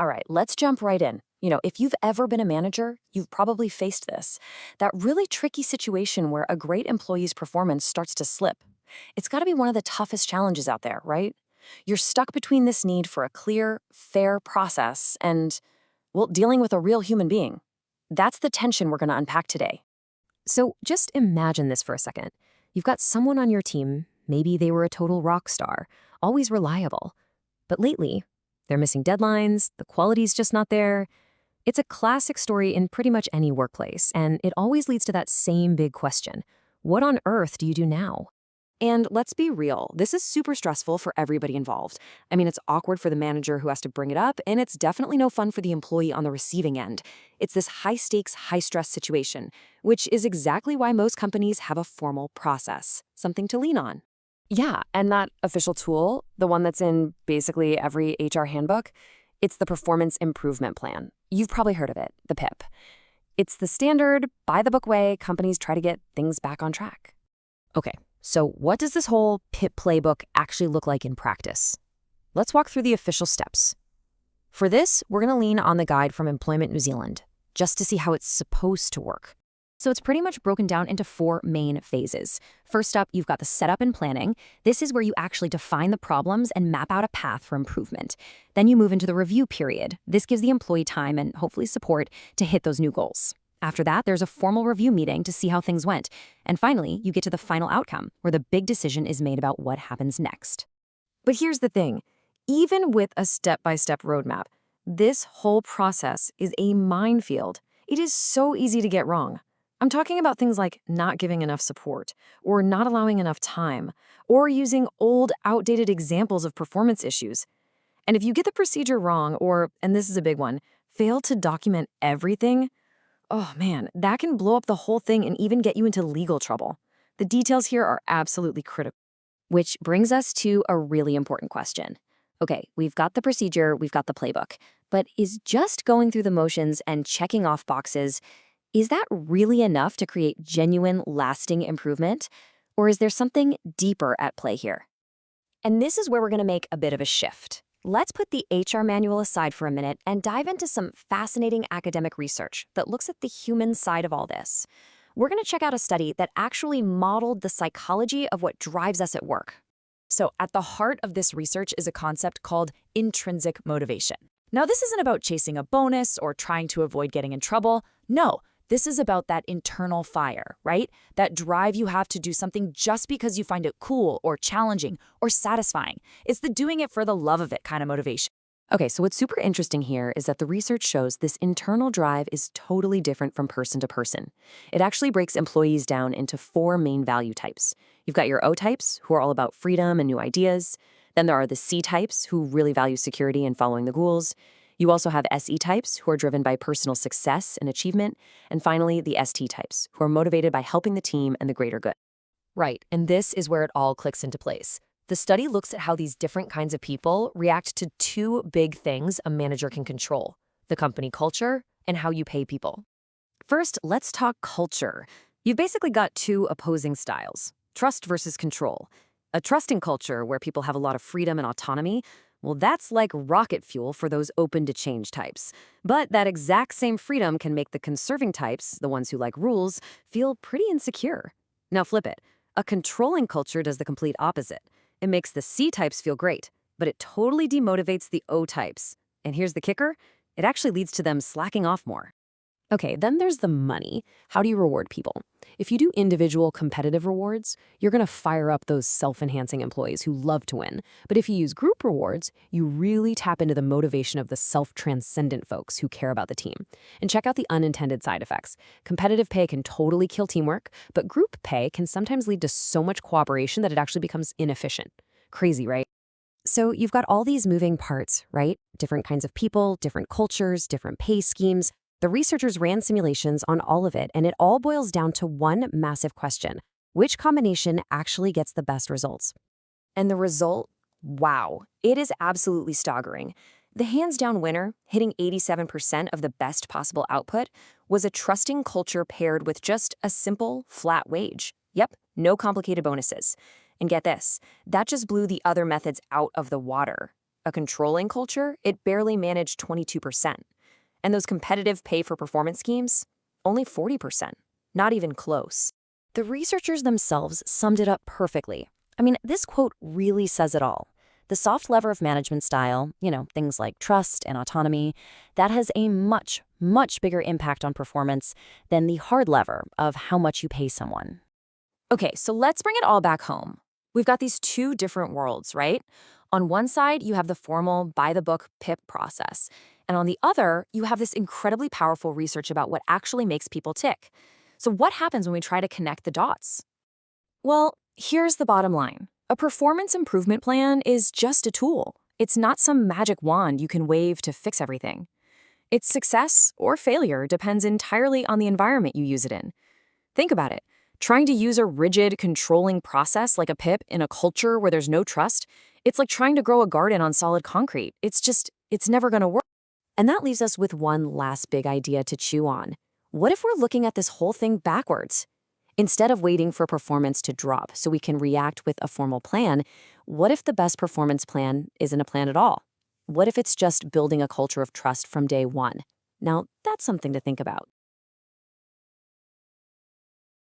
All right, let's jump right in. If you've ever been a manager, you've probably faced this. That really tricky situation where a great employee's performance starts to slip. It's got to be one of the toughest challenges out there, right? You're stuck between this need for a clear, fair process and, well, dealing with a real human being. That's the tension we're going to unpack today. So just imagine this for a second. You've got someone on your team, maybe they were a total rock star, always reliable. But lately, they're missing deadlines, the quality's just not there. It's a classic story in pretty much any workplace, and it always leads to that same big question. What on earth do you do now? And let's be real, this is super stressful for everybody involved. I mean, it's awkward for the manager who has to bring it up, and it's definitely no fun for the employee on the receiving end. It's this high-stakes, high-stress situation, which is exactly why most companies have a formal process, something to lean on. Yeah, and that official tool, the one that's in basically every HR handbook, it's the Performance Improvement Plan. You've probably heard of it, the PIP. It's the standard, by-the-book way companies try to get things back on track. Okay, so what does this whole PIP playbook actually look like in practice? Let's walk through the official steps. For this, we're going to lean on the guide from Employment New Zealand, just to see how it's supposed to work. So it's pretty much broken down into 4 main phases. First up, you've got the setup and planning. This is where you actually define the problems and map out a path for improvement. Then you move into the review period. This gives the employee time and hopefully support to hit those new goals. After that, there's a formal review meeting to see how things went. And finally, you get to the final outcome, where the big decision is made about what happens next. But here's the thing. Even with a step-by-step roadmap, this whole process is a minefield. It is so easy to get wrong. I'm talking about things like not giving enough support, or not allowing enough time, or using old, outdated examples of performance issues. And if you get the procedure wrong, or, and this is a big one, fail to document everything, oh man, that can blow up the whole thing and even get you into legal trouble. The details here are absolutely critical. Which brings us to a really important question. Okay, we've got the procedure, we've got the playbook, but is just going through the motions and checking off boxes, is that really enough to create genuine, lasting improvement? Or is there something deeper at play here? And this is where we're going to make a bit of a shift. Let's put the HR manual aside for a minute and dive into some fascinating academic research that looks at the human side of all this. We're going to check out a study that actually modeled the psychology of what drives us at work. So at the heart of this research is a concept called intrinsic motivation. Now, this isn't about chasing a bonus or trying to avoid getting in trouble. No, this is about that internal fire, right? That drive you have to do something just because you find it cool or challenging or satisfying. It's the doing it for the love of it kind of motivation. Okay, so what's super interesting here is that the research shows this internal drive is totally different from person to person. It actually breaks employees down into 4 main value types. You've got your O types, who are all about freedom and new ideas. Then there are the C types, who really value security and following the rules. You also have SE types, who are driven by personal success and achievement. And finally, the ST types, who are motivated by helping the team and the greater good. Right, and this is where it all clicks into place. The study looks at how these different kinds of people react to 2 big things a manager can control: the company culture and how you pay people. First, let's talk culture. You've basically got 2 opposing styles: trust versus control. A trusting culture where people have a lot of freedom and autonomy, well, that's like rocket fuel for those open-to-change types. But that exact same freedom can make the conserving types, the ones who like rules, feel pretty insecure. Now flip it. A controlling culture does the complete opposite. It makes the C types feel great, but it totally demotivates the O types. And here's the kicker, it actually leads to them slacking off more. Okay, then there's the money. How do you reward people? If you do individual competitive rewards, you're going to fire up those self-enhancing employees who love to win. But if you use group rewards, you really tap into the motivation of the self-transcendent folks who care about the team. And check out the unintended side effects. Competitive pay can totally kill teamwork, but group pay can sometimes lead to so much cooperation that it actually becomes inefficient. Crazy, right? So you've got all these moving parts, right? Different kinds of people, different cultures, different pay schemes. The researchers ran simulations on all of it, and it all boils down to one massive question: which combination actually gets the best results? And the result? Wow, it is absolutely staggering. The hands-down winner, hitting 87% of the best possible output, was a trusting culture paired with just a simple, flat wage. Yep, no complicated bonuses. And get this, that just blew the other methods out of the water. A controlling culture, it barely managed 22%. And those competitive pay-for-performance schemes, only 40%. Not even close. The researchers themselves summed it up perfectly. I mean, this quote really says it all. The soft lever of management style, things like trust and autonomy, that has a much, much bigger impact on performance than the hard lever of how much you pay someone. Okay, so let's bring it all back home. We've got these two different worlds, right? On one side, you have the formal, by-the-book PIP process. And on the other, you have this incredibly powerful research about what actually makes people tick. So what happens when we try to connect the dots? Well, here's the bottom line. A performance improvement plan is just a tool. It's not some magic wand you can wave to fix everything. Its success or failure depends entirely on the environment you use it in. Think about it. Trying to use a rigid, controlling process like a PIP in a culture where there's no trust, it's like trying to grow a garden on solid concrete. It's never going to work. And that leaves us with one last big idea to chew on. What if we're looking at this whole thing backwards? Instead of waiting for performance to drop so we can react with a formal plan, what if the best performance plan isn't a plan at all? What if it's just building a culture of trust from day one? Now, that's something to think about.